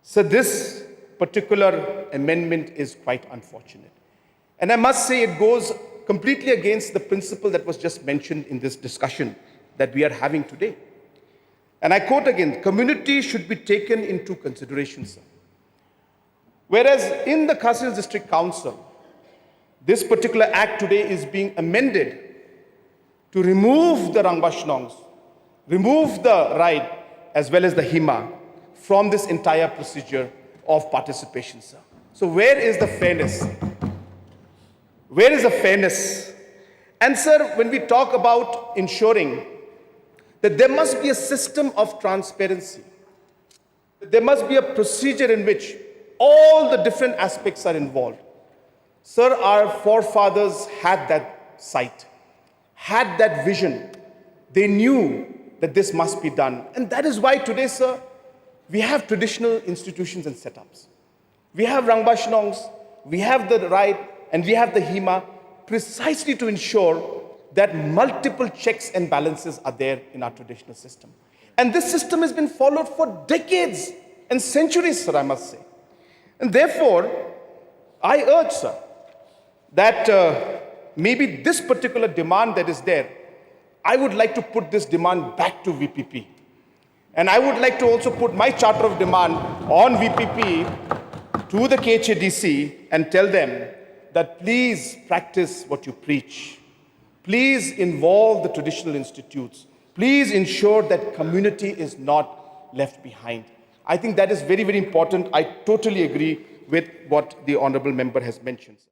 So this particular amendment is quite unfortunate. And I must say it goes completely against the principle that was just mentioned in this discussion that we are having today. And I quote again, community should be taken into consideration, sir. Whereas in the Khasi District Council, this particular act today is being amended to remove the Rangbashnongs, remove the ride as well as the hima from this entire procedure of participation, sir. So where is the fairness? Where is the fairness? And sir, when we talk about ensuring that there must be a system of transparency, there must be a procedure in which all the different aspects are involved. Sir, our forefathers had that sight, had that vision. They knew that this must be done. And that is why today, sir, we have traditional institutions and setups. We have Rangbashnongs, we have the ride, and we have the hima, precisely to ensure that multiple checks and balances are there in our traditional system. And this system has been followed for decades and centuries, sir, I must say. And therefore, I urge, sir, that maybe this particular demand that is there, I would like to put this demand back to VPP. And I would like to also put my charter of demand on VPP to the KHADC and tell them that please practice what you preach. Please involve the traditional institutes. Please ensure that community is not left behind. I think that is very, very important. I totally agree with what the honorable member has mentioned.